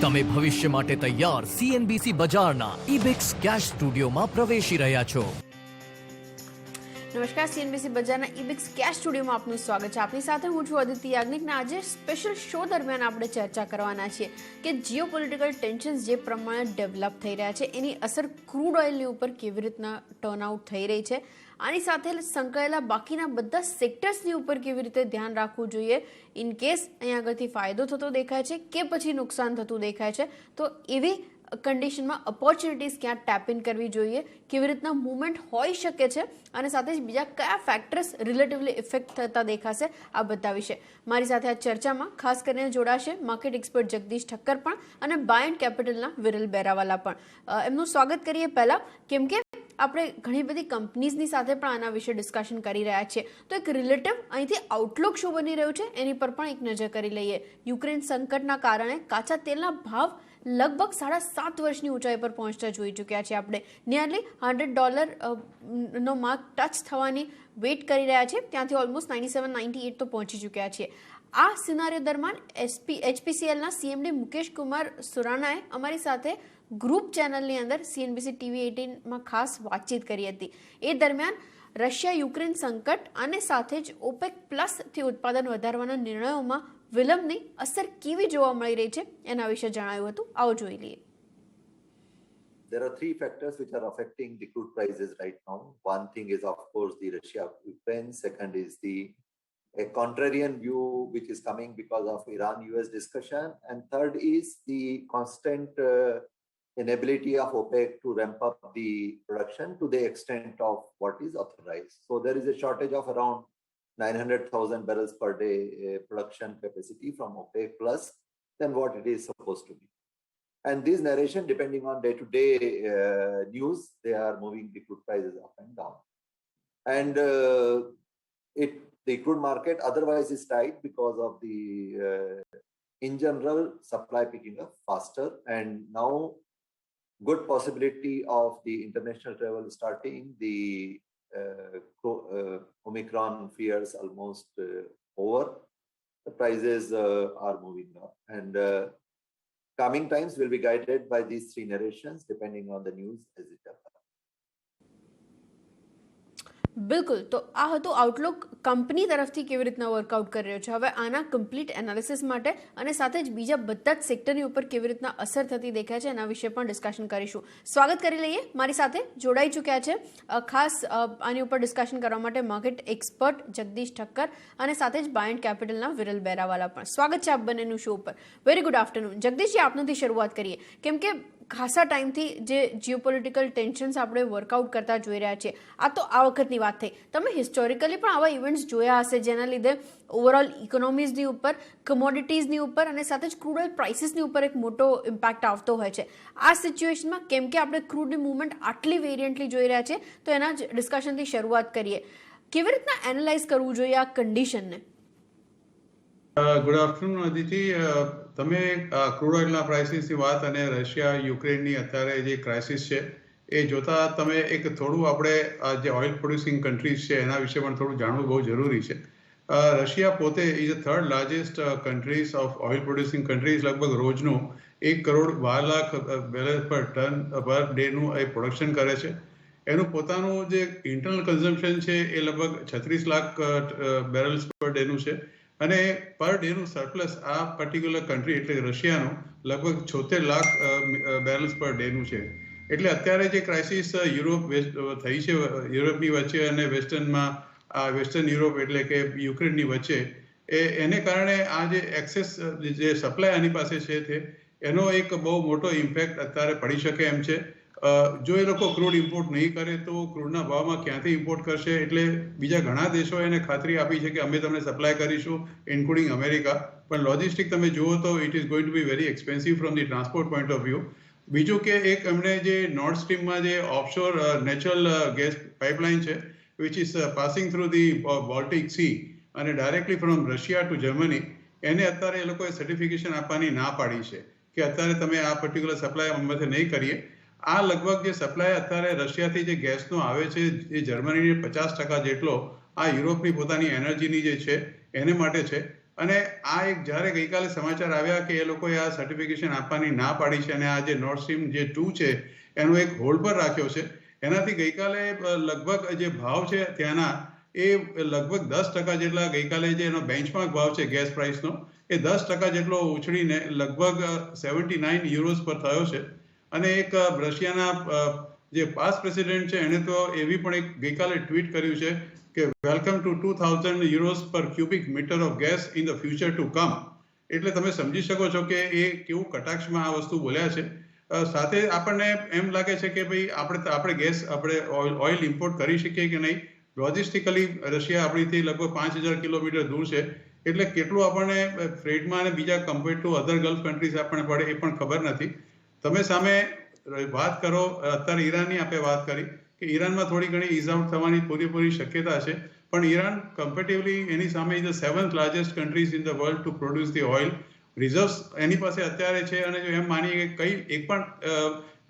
તમે ભવિષ્ય માટે તૈયાર સીએનબીસી બજારના ઇબિક્સ કેશ સ્ટુડિયોમાં પ્રવેશી રહ્યા છો। નમસ્કાર, સીએનબીસી બજારના ઇબિક્સ કેશ સ્ટુડિયોમાં આપનું સ્વાગત છે। આપની સાથે હું છું અદિતિ યાજ્ઞિક। આજે સ્પેશિયલ શો દરમિયાન આપણે ચર્ચા કરવાના છીએ કે જીઓપોલિટિકલ ટેન્શન્સ જે પ્રમાણે ડેવલપ થઈ રહ્યા છે એની અસર ક્રૂડ ઓઇલની ઉપર કેવી રીતના ટર્નઆઉટ થઈ રહી છે, આની સાથે સંકળાયેલા બાકીના બધા સેક્ટર્સની ઉપર કેવી રીતે ધ્યાન રાખવું જોઈએ, ઇન કેસ અહીંયા આગળથી ફાયદો થતો દેખાય છે કે પછી નુકસાન થતું દેખાય છે તો એવી કન્ડિશનમાં ઓપોર્ચ્યુનિટીઝ ક્યાં ટેપ ઇન કરવી જોઈએ, કેવી રીતના મૂવમેન્ટ હોઈ શકે છે અને સાથે જ બીજા કયા ફેક્ટર્સ રિલેટિવલી ઇફેક્ટ થતા દેખાશે, આ બધા વિશે મારી સાથે આ ચર્ચામાં ખાસ કરીને જોડાશે માર્કેટ એક્સપર્ટ જગદીશ ઠક્કર પણ અને બાય એન્ડ કેપિટલના વિરલ બેરાવાલા પણ। એમનું સ્વાગત કરીએ પહેલાં, કેમ કે આપણે ઘણી બધી કંપનીઝની સાથે પણ આના વિશે ડિસ્કશન કરી રહ્યા છીએ તો એક રિલેટિવ અહીંથી આઉટલુક શું બની રહ્યું છે એની પર પણ એક નજર કરી લઈએ। યુક્રેન સંકટના કારણે કાચા તેલના ભાવ લગભગ 7.5 વર્ષની ઊંચાઈ પર પહોંચતા જોઈ ચૂક્યા છે। આપણે નિયરલી $100 નો માર્ક ટચ થવાની વેઇટ કરી રહ્યા છે, ત્યાંથી ઓલમોસ્ટ 97-98 તો પહોંચી ચૂક્યા છીએ। આ સિનારીઓ દરમિયાન એચપીસીએલના સીએમડી મુકેશ કુમાર સુરાનાએ અમારી સાથે ગ્રુપ ચેનલની અંદર સીએનબીસી ટીવી 18માં ખાસ વાતચીત કરી હતી। એ દરમિયાન રશિયા યુક્રેન સંકટ અને સાથે જ ઓપેક પ્લસથી ઉત્પાદન વધારવાના નિર્ણયોમાં વિલંબની અસર કેવી જોવા મળી રહી છે એના વિશે જણાવ્યું હતું। આવો જોઈ લઈએ। There are three factors which are affecting the crude prices right now. One thing is, of course, the Russia-Ukraine. Second is a contrarian view which is coming because of Iran-US discussion. And third is the constant inability of OPEC to ramp up the production to the extent of what is authorized. So there is a shortage of around 900,000 barrels per day production capacity from OPEC plus than what it is supposed to be. And this narration, depending on day-to-day news, they are moving the crude prices up and down. And the crude market otherwise is tight because of the, in general, supply picking up faster. And now, good possibility of the international travel starting. The Omicron fears almost over. The prices are moving up. And coming times will be guided by these three narrations depending on the news as it develops. બિલકુલ, તો આ હતું Outlook company તરફથી કેવી રીતના workout કરી રહ્યો છે। હવે આના કમ્પ્લીટ એનાલિસિસ માટે અને સાથે જ બીજા બધા જ સેક્ટરની ઉપર કેવી રીતના અસર થતી દેખાય છે એના વિશે પણ ડિસ્કશન કરીશું। સ્વાગત કરી લઈએ, મારી સાથે જોડાઈ ચૂક્યા છે ખાસ આની ઉપર ડિસ્કશન કરવા માટે માર્કેટ એક્સપર્ટ જગદીશ ઠક્કર અને સાથે જ બાય એન્ડ કેપિટલના વિરલ બેરાવાલા પણ। સ્વાગત છે આપ બંનેનું શો ઉપર। Very good afternoon. જગદીશજી, આપનાથી શરૂઆત કરીએ, કેમ કે ખાસા ટાઈમથી જે જીઓપોલિટિકલ ટેન્શન્સ આપણે વર્કઆઉટ કરતા જોઈ રહ્યા છીએ, આ તો આ વખતની વાત થઈ। તમે હિસ્ટોરિકલી પણ આવા ઇવેન્ટ્સ જોયા હશે જેના લીધે ઓવરઓલ ઇકોનોમીઝની ઉપર, કમોડિટીઝની ઉપર અને સાથે જ ક્રૂડ ઓઇલ પ્રાઇસીસની ઉપર એક મોટો ઇમ્પેક્ટ આવતો હોય છે। આ સિચ્યુએશનમાં કેમ કે આપણે ક્રૂડની મૂવમેન્ટ આટલી વેરિયન્ટલી જોઈ રહ્યા છીએ તો એના જ ડિસ્કશનથી શરૂઆત કરીએ। કેવી રીતના એનાલાઇઝ કરવું જોઈએ આ કન્ડિશનને? Good afternoon Aditi. તમે ક્રૂડ ઓઇલના પ્રાઇસીસની વાત અને રશિયા યુક્રેનની અત્યારે જે ક્રાઇસિસ છે એ જોતા તમે એક થોડું આપણે જે ઓઇલ પ્રોડ્યુસિંગ કન્ટ્રીઝ છે એના વિશે પણ થોડું જાણવું બહુ જરૂરી છે। રશિયા પોતે is the third largest countries of oil producing countries, લગભગ રોજનું 1,12,00,000 બેરલ પર ટન પર ડેનું એ પ્રોડક્શન કરે છે। એનું પોતાનું જે ઇન્ટરનલ કન્ઝમ્પશન છે એ લગભગ 36 લાખ બેરલ્સ પર ડેનું છે અને પર ડેનું સરપ્લસ આ પર્ટિક્યુલર કન્ટ્રી એટલે રશિયાનું લગભગ 76 લાખ બેરલ્સ પર ડેનું છે। એટલે અત્યારે જે ક્રાઇસિસ યુરોપ થઈ છે યુરોપની વચ્ચે અને વેસ્ટર્ન યુરોપ એટલે કે યુક્રેનની વચ્ચે એને કારણે આ જે એક્સેસ જે સપ્લાય આની પાસે છે એનો એક બહુ મોટો ઇમ્પેક્ટ અત્યારે પડી શકે એમ છે। જો એ લોકો ક્રૂડ ઇમ્પોર્ટ નહીં કરે તો ક્રૂડના ભાવમાં ક્યાંથી ઇમ્પોર્ટ કરશે? એટલે બીજા ઘણા દેશો એને ખાતરી આપી છે કે અમે તમને સપ્લાય કરીશું, ઇન્ક્લુડિંગ અમેરિકા, પણ લોજિસ્ટિક તમે જુઓ તો it is going to be very expensive from the transport point of view. બીજું કે એક એમણે જે નોર્થ સ્ટ્રીમમાં જે ઓફશોર નેચરલ ગેસ પાઇપલાઇન છે which is passing through the Baltic sea અને directly from Russia to Germany, એને અત્યારે એ લોકોએ સર્ટિફિકેશન આપવાની ના પાડી છે કે અત્યારે તમે આ પર્ટિક્યુલર સપ્લાય અમે નહીં કરીએ। આ લગભગ જે સપ્લાય અત્યારે રશિયાથી જે ગેસનો આવે છે એ જર્મનીને 50% જેટલો આ યુરોપની પોતાની એનર્જીની જે છે એને માટે છે અને આ એક જ્યારે ગઈકાલે સમાચાર આવ્યા કે એ લોકોએ આ સર્ટિફિકેશન આપવાની ના પાડી છે અને આ જે નોર્ડ સ્ટ્રીમ જે 2 છે એનો એક હોલ્ડ પર રાખ્યો છે, એનાથી ગઈકાલે લગભગ જે ભાવ છે ત્યાંના એ લગભગ 10% જેટલા ગઈકાલે જે એનો બેન્ચમાર્ક ભાવ છે ગેસ પ્રાઇસનો એ 10% જેટલો ઉછળીને લગભગ 79 યુરોઝ પર થયો છે. અને એક રશિયાના જે પાસ્ટ પ્રેસિડેન્ટ છે એણે તો એવી પણ એક ગઈકાલે ટ્વીટ કર્યું છે કે welcome to 2000 euros per cubic meter of gas in the future to come. એટલે તમે સમજી શકો છો કે એ કેવું કટાક્ષમાં આ વસ્તુ બોલ્યા છે. સાથે આપણને એમ લાગે છે કે ભાઈ આપણે ઓઇલ ઇમ્પોર્ટ કરી શકીએ કે નહીં. લોજિસ્ટિકલી રશિયા આપણીથી લગભગ 5000 કિલોમીટર દૂર છે, એટલે કેટલું આપણને ફ્રેટમાં અને બીજા compared to other gulf countries આપણને પડે એ પણ ખબર નથી. તમે સામે વાત કરો, અત્યારે ઈરાનની આપણે વાત કરી કે ઈરાનમાં થોડી ઘણી ઇઝ આઉટ થવાની પૂરેપૂરી શક્યતા છે, પણ ઈરાન કમ્પેરેટિવલી એની સામે is the 7th largest countries in the world to produce the oil. Reserves એની પાસે અત્યારે છે, અને જો એમ માનીએ કે એક પણ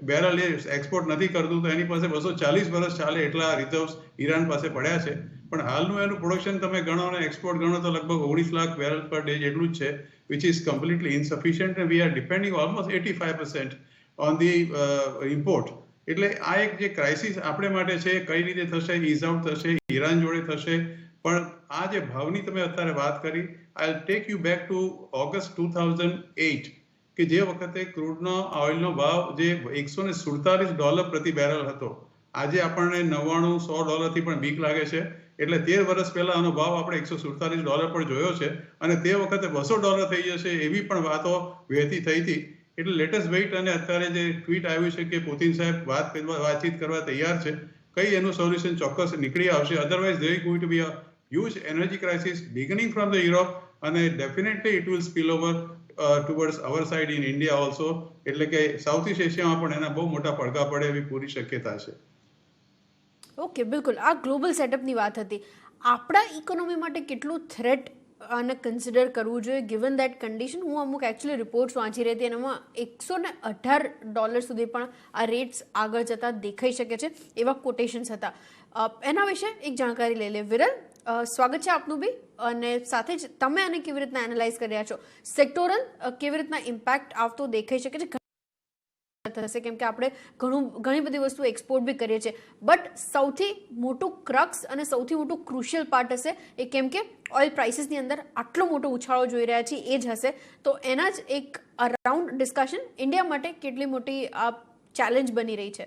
બેરલ એ એક્સપોર્ટ નથી કરતું તો એની પાસે 240 વર્ષ ચાલે એટલા રિઝર્વ્સ ઈરાન પાસે પડ્યા છે. પણ હાલનું એનું પ્રોડક્શન તમે ગણો અને એક્સપોર્ટ ગણો તો લગભગ 19 લાખ બેરલ પર ડે જેટલું જ છે, which is completely insufficient and we are depending almost 85% on the import. એટલે આ એક જે ક્રાઇસિસ આપણે માટે છે, કઈ રીતે થશે, ઇઝ આઉટ થશે, ઈરાન જોડે થશે. પણ આ જે ભાવની તમે અત્યારે વાત કરી, I take you back to August 2008 કે જે વખતે ક્રૂડનો ઓઇલનો ભાવ જે $147 પ્રતિ બેરલ હતો. આજે આપણને $99-100 પણ બીક લાગે છે. એટલે 13 વર્ષ પહેલા આનો ભાવ આપણે $147 પર જોયો છે, અને તે વખતે $200 થઈ જશે એવી પણ વાતો વહેતી થઈ હતી. એટલે લેટેસ્ટ વેઇટ, અને અત્યારે જે ટ્વીટ આવ્યું છે કે પુતિન સાહેબ વાતચીત કરવા તૈયાર છે, કઈ એનું સોલ્યુશન ચોક્કસ નીકળી આવશે. Otherwise there is going to be a huge energy crisis beginning from the Europe, અને definitely it will spill over towards our side in India also. એટલે કે સાઉથ ઈસ્ટ એશિયામાં પણ એના બહુ મોટા પડઘા પડે એવી પૂરી શક્યતા છે. ઓકે, બિલકુલ. આ ગ્લોબલ સેટઅપની વાત હતી. આપણા ઇકોનોમી માટે કેટલું થ્રેટ અને કન્સિડર કરવું જોઈએ ગિવન દેટ કન્ડિશન? હું અમુક એકચ્યુઅલી રિપોર્ટ્સ વાંચી રહી હતી, એનામાં $118 સુધી પણ આ રેટ્સ આગળ જતા દેખાઈ શકે છે, એવા કોટેશન્સ હતા. એના વિશે એક જાણકારી લઈ લે. વિરલ, સ્વાગત છે આપનું બી, અને સાથે જ તમે આને કેવી રીતના એનાલાઇઝ કરી રહ્યા છો? સેક્ટોરલ કેવી રીતના ઇમ્પેક્ટ આવતો દેખાઈ શકે છે થશે, કેમ કે આપણે ઘણી બધી વસ્તુ એક્સપોર્ટ બી કરીએ છીએ, બટ સૌથી મોટું ક્રક્સ અને સૌથી મોટું ક્રુશિયલ પાર્ટ હશે એ, કેમ કે ઓઇલ પ્રાઇસીસની અંદર આટલો મોટો ઉછાળો જોઈ રહ્યા છીએ એ જ હશે. તો એના જ એક અરાઉન્ડ ડિસ્કશન ઇન્ડિયા માટે કેટલી મોટી આ ચેલેન્જ બની રહી છે.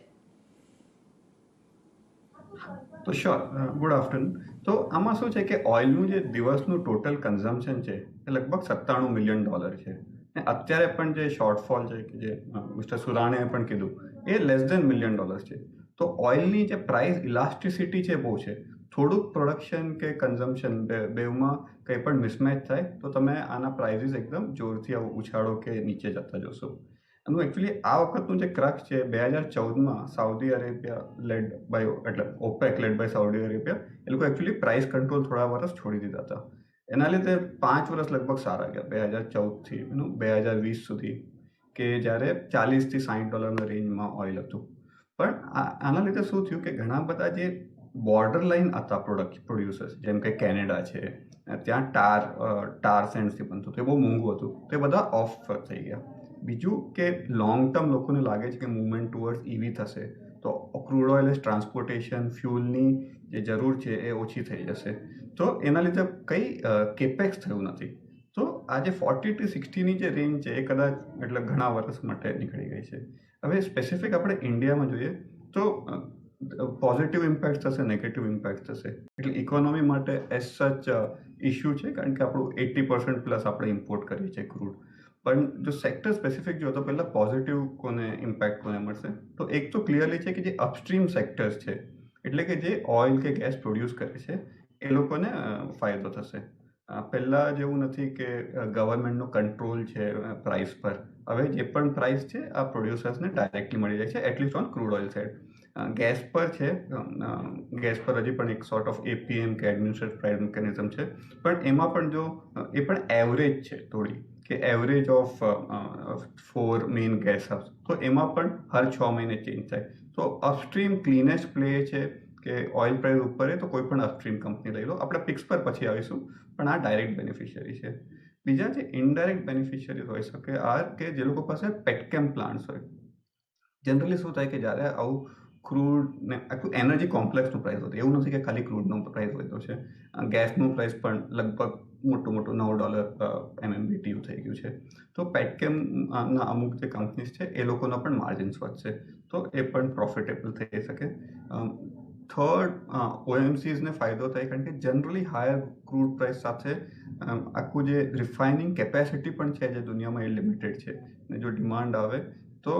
તો શ્યોર, ગુડ આફ્ટરનૂન. તો આમાં શું છે કે ઓઇલનું જે દિવસનું ટોટલ કન્ઝમ્પશન છે એ લગભગ $97 મિલિયન છે. ને અત્યારે પણ જે શોર્ટફોલ છે કે જે મિસ્ટર સુરાણે પણ કીધું એ લેસ ધેન $1 મિલિયન છે. તો ઓઇલની જે પ્રાઇસ ઇલાસ્ટિસિટી છે બહુ છે. થોડુંક પ્રોડક્શન કે કન્ઝમ્પશન બેમાં કંઈ પણ મિસમેચ થાય તો તમે આના પ્રાઇસીસ એકદમ જોરથી ઉછાળો કે નીચે જતા જોશો. આનું એકચ્યુઅલી આ વખતનું જે ક્રક્સ છે 2014માં સાઉદી અરેબિયા લેડ બાય, એટલે OPEC led by Saudi Arabia, એ લોકો એકચ્યુઅલી પ્રાઇસ કંટ્રોલ થોડા વર્ષ છોડી દીધા હતા. એના લીધે 5 વર્ષ લગભગ સારા ગયા 2014થી 2020 સુધી, કે જ્યારે $40-60 રેન્જમાં ઓઇલ હતું. પણ આના લીધે શું થયું કે ઘણા બધા જે બોર્ડર લાઇન હતા પ્રોડ્યુસર્સ, જેમ કે કેનેડા છે, ત્યાં ટાર સેન્ડથી બનતું હતું, એ બહુ મોંઘું હતું, તો એ બધા ઓફ થઈ ગયા. બીજું કે લોંગ ટર્મ લોકોને લાગે છે કે મૂવમેન્ટ ટુવર્ડ્સ EV થશે, તો ક્રૂડ ઓઇલ ટ્રાન્સપોર્ટેશન ફ્યુલની જે જરૂર છે એ ઓછી થઈ જશે. તો એના લીધે કંઈ કેપેક્સ થયું નથી. તો આજે 40-60ની જે રેન્જ છે એ કદાચ એટલે ઘણા વર્ષ માટે નીકળી ગઈ છે. હવે સ્પેસિફિક આપણે ઇન્ડિયામાં જોઈએ તો પોઝિટિવ ઇમ્પેક્ટ થશે, નેગેટિવ ઇમ્પેક્ટ થશે. એટલે ઇકોનોમી માટે એઝ સચ ઇશ્યુ છે, કારણ કે આપણું 80% પ્લસ આપણે ઇમ્પોર્ટ કરીએ છીએ ક્રૂડ. પણ જો સેક્ટર સ્પેસિફિક જો તો પહેલાં પોઝિટિવ કોને ઇમ્પેક્ટ કોને મળશે, તો એક તો ક્લિયરલી છે કે જે અપસ્ટ્રીમ સેક્ટર્સ છે, એટલે કે જે ઓઇલ કે ગેસ પ્રોડ્યુસ કરે છે એ લોકોને ફાયદો થશે. પહેલાં જેવું નથી કે ગવર્મેન્ટનો કંટ્રોલ છે પ્રાઇસ પર. હવે જે પણ પ્રાઇસ છે આ પ્રોડ્યુસર્સને ડાયરેક્ટલી મળી જાય છે, at least on crude oil side. Gas પર છે, ગેસ પર હજી પણ એક સોર્ટ ઓફ APM કે એડમિનિસ્ટ્રેટિવ પ્રાઇસ મિકેનિઝમ છે, પણ એમાં પણ જો એ પણ એવરેજ છે થોડી, કે average of 4 main gas house, તો એમાં પણ હર 6 મહિને ચેન્જ થાય. તો અપસ્ટ્રીમ ક્લીનેસ્ટ પ્લે છે કે ઓઇલ પ્રાઇસ ઉપર તો કોઈ પણ અપસ્ટ્રીમ કંપની લઈ લો. આપણે પિક્સ પર પછી આવીશું, પણ આ ડાયરેક્ટ બેનિફિશિયરી છે. બીજા જે ઇનડાયરેક્ટ બેનિફિશિયરી હોઈ શકે આ કે જે લોકો પાસે પેટકેમ પ્લાન્ટ્સ હોય. જનરલી શું થાય કે જ્યારે આવું ક્રૂડ ને આખું એનર્જી કોમ્પ્લેક્સનું પ્રાઇસ વધે, એવું નથી કે ખાલી ક્રૂડનો પ્રાઇસ વધ્યો છે, ગેસનું પ્રાઇસ પણ લગભગ મોટું $9 MMBTU થઈ ગયું છે. તો પેટકેમના અમુક જે કંપનીઝ છે એ લોકોના પણ માર્જિન્સ વધશે, તો એ પણ પ્રોફિટેબલ થઈ શકે. થર્ડ, OMCsને ફાયદો થાય કારણ કે જનરલી હાયર ક્રૂડ પ્રાઇસ સાથે આખું જે રિફાઇનિંગ કેપેસિટી પણ છે જે દુનિયામાં એ લિમિટેડ છે, ને જો ડિમાન્ડ આવે તો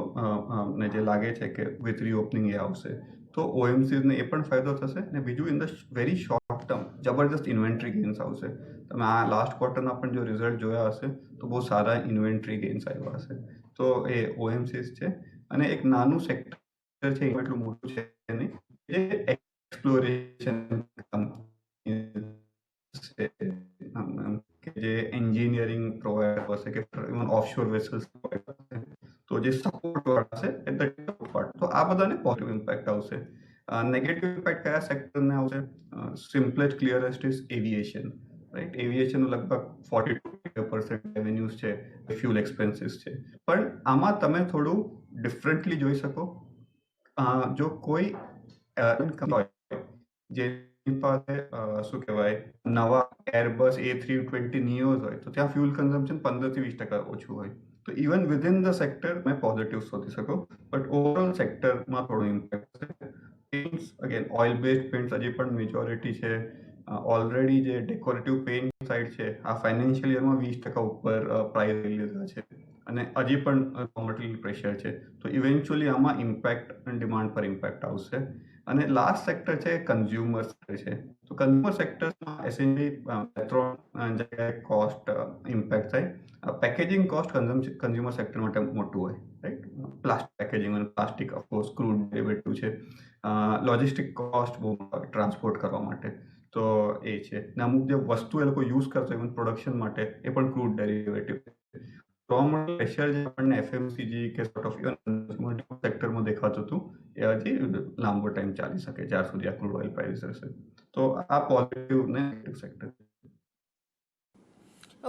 ને જે લાગે છે કે વિથ રીઓપનિંગ એ આવશે તો OMCsને એ પણ ફાયદો થશે. ને બીજું in the very short term જબરદસ્ત ઇન્વેન્ટરી ગેઇન્સ આવશે. તમે આ લાસ્ટ ક્વાર્ટરના પણ જો રિઝલ્ટ જોયા હશે તો બહુ સારા ઇન્વેન્ટરી ગેઇન્સ આવ્યા હશે. તો એ OMCs છે. અને એક નાનું સેક્ટર છે, એટલું મોટું છે નહીં, એ એક્સપ્લોરેશન કે જે એન્જિનિયરિંગ પ્રોવાઈડ કરશે કે ઇવન ઓફશોર વેસલ્સ તો જે સપોર્ટ વાળા છે એટ ધ ટોપ પાર્ટ, તો આ બધાને પોઝિટિવ ઇમ્પેક્ટ આવશે. નેગેટિવ ઇમ્પેક્ટ કયા સેક્ટરને આવશે? Simplest clearest is aviation, right? એવિએશનનું લગભગ 42% રેવન્યુઝ છે, ફ્યુલ એક્સપેન્સીસ છે. પણ આમાં તમે થોડું ડિફરન્ટલી જોઈ શકો. જો કોઈ જેની પાસે શું કહેવાય નવા એરબસ A320 નિયોઝ હોય તો ત્યાં ફ્યુલ કન્ઝમ્પશન 15-20% ઓછું હોય. તો ઇવન વિધિન ધ સેક્ટર મેં પોઝિટિવ શોધી શકો, બટ ઓવરઓલ સેક્ટરમાં થોડું ઇમ્પેક્ટ છે. Paints, again oil based paints હજી પણ મેજોરિટી છે. ઓલરેડી જે ડેકોરેટિવ પેઇન્ટ સાઇડ છે આ ફાઇનાન્શિયલ યરમાં 20% ઉપર પ્રાઇસ લઈ લીધા છે અને હજી પણ રો મટીરિયલ પ્રેશર છે. તો ઇવેન્ચ્યુઅલી આમાં ઇમ્પેક્ટ અને ડિમાન્ડ પર ઇમ્પેક્ટ આવશે. અને લાસ્ટ સેક્ટર છે કન્ઝ્યુમર સેક્ટર છે. તો કન્ઝ્યુમર સેક્ટરમાં એસેન્શિયલી ત્રણ જગ્યાએ કોસ્ટ ઇમ્પેક્ટ થાય. પેકેજિંગ કોસ્ટ કન્ઝ્યુમર સેક્ટર માટે મોટું હોય, રાઈટ? પ્લાસ્ટિક પેકેજિંગ અને પ્લાસ્ટિક ઓફકોર્સ ક્રૂડ ડેરિવેટિવ છે. લોજિસ્ટિક કોસ્ટ બહુ ટ્રાન્સપોર્ટ કરવા માટે તો એ છે. ને અમુક જે વસ્તુ એ લોકો યુઝ કરશે ઇવન પ્રોડક્શન માટે એ પણ ક્રૂડ ડેરિવેટિવ છે. રો મટીરિયલ પ્રેશર જે આપણને FMCG કે સોર્ટ ઓફ ઇવન સેક્ટરમાં દેખાતું હતું એ હજી લાંબો ટાઈમ ચાલી શકે જ્યાં સુધી આ ક્રૂડ ઓઇલ પ્રાઇસ રહેશે. તો આ પોઝિટિવ ને નેગેટિવ સેક્ટર.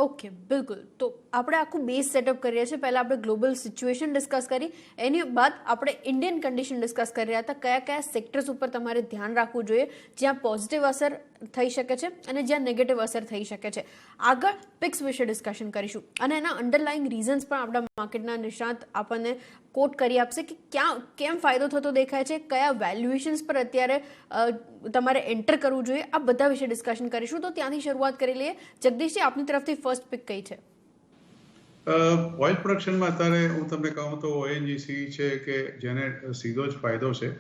ઓકે, બિલકુલ. તો આપણે આખું બેઝ સેટઅપ કરીએ છીએ. પહેલાં આપણે ગ્લોબલ સિચ્યુએશન ડિસ્કસ કરી, એની બાદ આપણે ઇન્ડિયન કન્ડિશન ડિસ્કસ કરી રહ્યા હતા. કયા કયા સેક્ટર્સ ઉપર તમારે ધ્યાન રાખવું જોઈએ જ્યાં પોઝિટિવ અસર થઈ શકે છે અને જ્યાં નેગેટિવ અસર થઈ શકે છે. આગળ પિક્સ વિશે ડિસ્કશન કરીશું અને એના અંડરલાઇંગ રીઝન્સ પણ આપણા માર્કેટના નિષ્ણાત આપણને કોટ કરી આપશે કે ક્યાં કેમ ફાયદો થતો દેખાય છે, કયા વેલ્યુએશન્સ પર અત્યારે તમારે એન્ટર કરવું જોઈએ, આ બધા વિશે ડિસ્કશન કરીશું. તો ત્યાંથી શરૂઆત કરી લઈએ. જગદીશજી, આપની તરફથી ફર્સ્ટ પિક કઈ છે? ઓઇલ પ્રોડક્શનમાં અત્યારે હું તમને કહું તો ONGC છે કે જેને સીધો જ ફાયદો છે,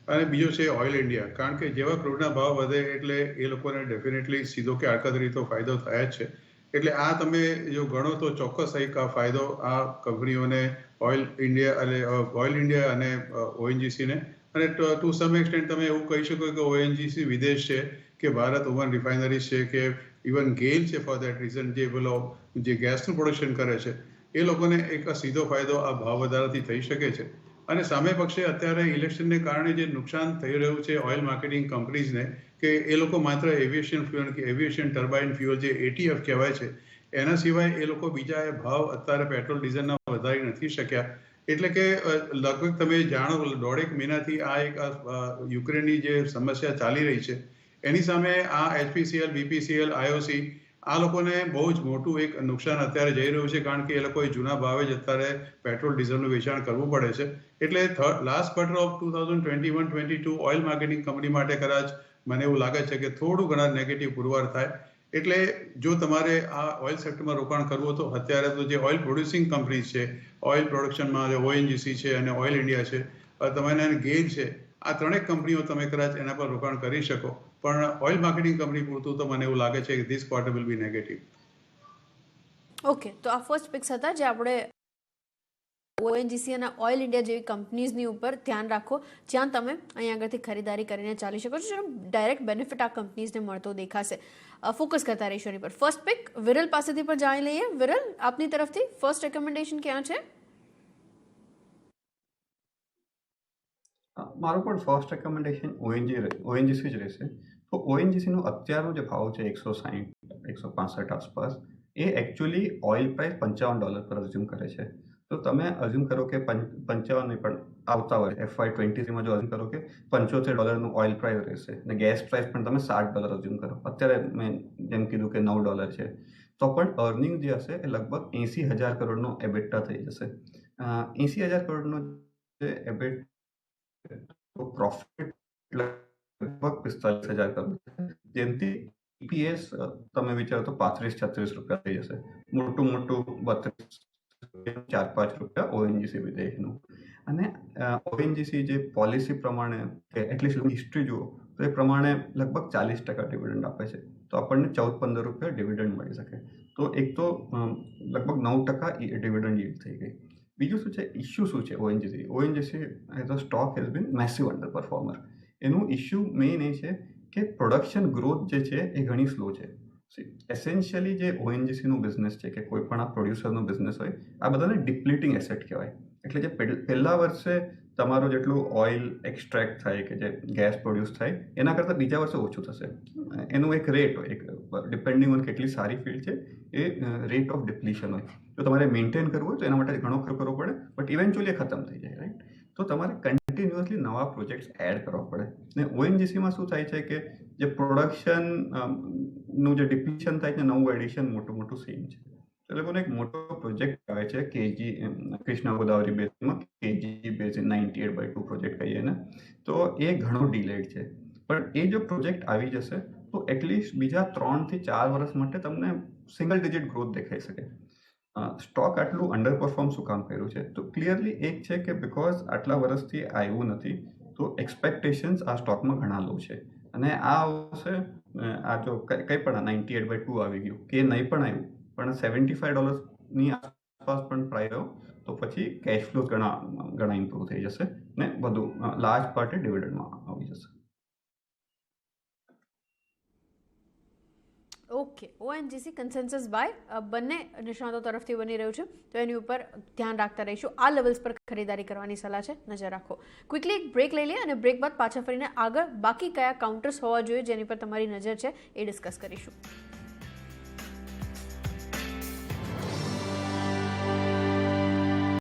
અને બીજો છે ઓઇલ ઇન્ડિયા. કારણ કે જેવા ક્રૂડના ભાવ વધે એટલે એ લોકોને ડેફિનેટલી સીધો કે આડકતરી તો ફાયદો થાય જ છે. એટલે આ તમે જો ગણો તો ચોક્કસ એક આ ફાયદો આ કંપનીઓને ઓઇલ ઇન્ડિયા અને ONGCને, અને ટુ સમ એક્સટેન્ટ તમે એવું કહી શકો કે ONGC વિદેશ છે કે ભારત ઓવન રિફાઇનરીઝ છે કે ઇવન ગેલ છે ફોર દેટ રીઝન, જે ગેસનું પ્રોડક્શન કરે છે, એ લોકોને એક સીધો ફાયદો આ ભાવ વધારાથી થઈ શકે છે. અને સામે પક્ષે અત્યારે ઇલેક્શનને કારણે જે નુકસાન થઈ રહ્યું છે ઓઇલ માર્કેટિંગ કંપનીઝને, કે એ લોકો માત્ર એવિએશન ફ્યુઅલ કે એવિએશન ટર્બાઇન ફ્યુઅલ જે ATF કહેવાય છે એના સિવાય એ લોકો બીજા ભાવ અત્યારે પેટ્રોલ ડીઝલના વધારી નથી શક્યા. એટલે કે લગભગ તમે જાણો 1.5 મહિનાથી આ એક યુક્રેનની જે સમસ્યા ચાલી રહી છે એની સામે આ HPCL, BPCL, IOC આ લોકોને બહુ જ મોટું એક નુકસાન અત્યારે જઈ રહ્યું છે, કારણ કે એ લોકોએ જૂના ભાવે જ અત્યારે પેટ્રોલ ડીઝલનું વેચાણ કરવું પડે છે. એટલે last quarter of 2021-22 oil marketing company માટે કદાચ મને એવું લાગે છે કે થોડું ઘણા નેગેટિવ પુરવાર થાય. એટલે જો તમારે આ ઓઇલ સેક્ટરમાં રોકાણ કરવું તો અત્યારે તો જે ઓઇલ પ્રોડ્યુસિંગ કંપનીઝ છે, ઓઇલ પ્રોડક્શનમાં જે ONGC છે અને ઓઇલ ઇન્ડિયા છે, તમારે ગેઇલ છે, આ ત્રણેય કંપનીઓ તમે કદાચ એના પર રોકાણ કરી શકો. પણ ઓઇલ માર્કેટિંગ કંપની પૂરતું તો મને એવું લાગે છે કે this quarter will be negative. Okay, તો આ ફર્સ્ટ પિક્સ હતા જે આપણે ONGC અને ઓઇલ ઇન્ડિયા જેવી કંપનીઝની ઉપર ધ્યાન રાખો જ્યાં તમે અહીં આગળથી ખરીદારી કરીને ચાલી શકો છો. ડાયરેક્ટ બેનિફિટ આ કંપનીઝને મળતો દેખાશે. ફોકસ કરતા રહીશું એની પર. ફર્સ્ટ પિક વિરલ પાસેથી પણ જાણી લઈએ. વિરલ, આપની તરફથી ફર્સ્ટ રેકમેન્ડેશન ક્યાં છે? મારું પણ ફર્સ્ટ રેકમેન્ડેશન ONGC જ રહેશે. તો ONGCનો અત્યારનો જે ભાવ છે 160-165 આસપાસ, એ એકચ્યુઅલી ઓઇલ પ્રાઇસ $55 પર અઝ્યુમ કરે છે. તો તમે અઝ્યુમ કરો કે 55 નહીં પણ આવતા હોય FY23માં જો અઝ્યુમ કરો કે $75 ઓઇલ પ્રાઇસ રહેશે અને ગેસ પ્રાઇસ પણ તમે $60 અઝ્યુમ કરો. અત્યારે મેં જેમ કીધું કે $9 છે, તો પણ અર્નિંગ જે હશે એ લગભગ 80,000 કરોડનો એબિટા થઈ જશે. 80,000 કરોડનો જે એબિટા પ્રોફિટ લગભગ 45,000 કરોડ, જેમથી EPS તમે વિચારો તો 35-36 રૂપિયા થઈ જશે. મોટું 32 4-5 રૂપિયા ONGC વિદેશનું. અને ONGC જે પોલિસી પ્રમાણે કે એટલીસ્ટ હિસ્ટ્રી જુઓ તો એ પ્રમાણે લગભગ 40% ડિવિડન્ડ આપે છે. તો આપણને 14-15 રૂપિયા ડિવિડન્ડ મળી શકે. તો એક તો લગભગ 9% ડિવિડન્ડ yield થઈ ગઈ. બીજું શું છે, ઇશ્યુ શું છે ONGC as a stock has been massive under performer. એનું ઇશ્યુ મેઇન એ છે કે પ્રોડક્શન ગ્રોથ જે છે એ ઘણી સ્લો છે. એસેન્શિયલી જે ONGCનું બિઝનેસ છે કે કોઈ પણ આ પ્રોડ્યુસરનો બિઝનેસ હોય, આ બધાને ડિપ્લીટિંગ એસેટ કહેવાય. એટલે જે પહેલા વર્ષે તમારો જેટલું ઓઇલ એક્સટ્રેક્ટ થાય કે જે ગેસ પ્રોડ્યુસ થાય એના કરતાં બીજા વર્ષે ઓછું થશે. એનું એક રેટ હોય, એક ડિપેન્ડિંગ ઓન કેટલી સારી ફિલ્ડ છે એ રેટ ઓફ ડિપ્લીશન હોય. જો તમારે મેન્ટેન કરવું હોય તો એના માટે ઘણો ખર્ચ કરવો પડે, બટ ઇવેન્ચ્યુઅલી ખતમ થઈ જાય, રાઈટ. તો તમારે કન્ટિન્યુઅસલી નવા પ્રોજેક્ટ્સ એડ કરવા પડે. ને ONGCમાં શું થાય છે કે જે પ્રોડક્શન નું જે ડિપ્લીશન થાય છે, નવું એડિશન મોટું સેમ છે. એ લોકોનો એક મોટો પ્રોજેક્ટ આવે છે કૃષ્ણા ગોદાવરી બેઝમાં, KG બેઝ 98/2 પ્રોજેક્ટ કહીએ ને, તો એ ઘણો ડિલેડ છે. પણ એ જો પ્રોજેક્ટ આવી જશે તો એટલીસ્ટ બીજા 3 થી 4 વર્ષ માટે તમને સિંગલ ડિજિટ ગ્રોથ દેખાઈ શકે. સ્ટોક આટલું અંડર પરફોર્મ શું કામ કર્યું છે? તો ક્લિયરલી એક છે કે બિકોઝ આટલા વર્ષથી આવ્યું નથી, તો એક્સપેક્ટેશન્સ આ સ્ટોકમાં ઘણા લો છે. અને આ આવશે, આ જો કંઈ પણ 98/2 આવી ગયું કે નહીં પણ આવ્યું, પણ $75 આસપાસ પણ પ્રાઇસ આવ્યો, તો પછી કેશ ફ્લો ઘણા ઇમ્પ્રૂવ થઈ જશે ને બધું લાર્જ પાર્ટે ડિવિડન્ડમાં આવી જશે. ઓકે, ONGC કન્સેન્સસ બાય બંને નિષ્ણાતો તરફથી બની રહ્યું છે, તો એની ઉપર ધ્યાન રાખતા રહીશું. આ લેવલ્સ પર ખરીદારી કરવાની સલાહ છે, નજર રાખો. ક્વિકલી એક બ્રેક લઈ લઈએ અને બ્રેક બાદ પાછા ફરીને આગળ બાકી કયા કાઉન્ટર્સ હોવા જોઈએ જેની પર તમારી નજર છે એ ડિસ્કસ કરીશું.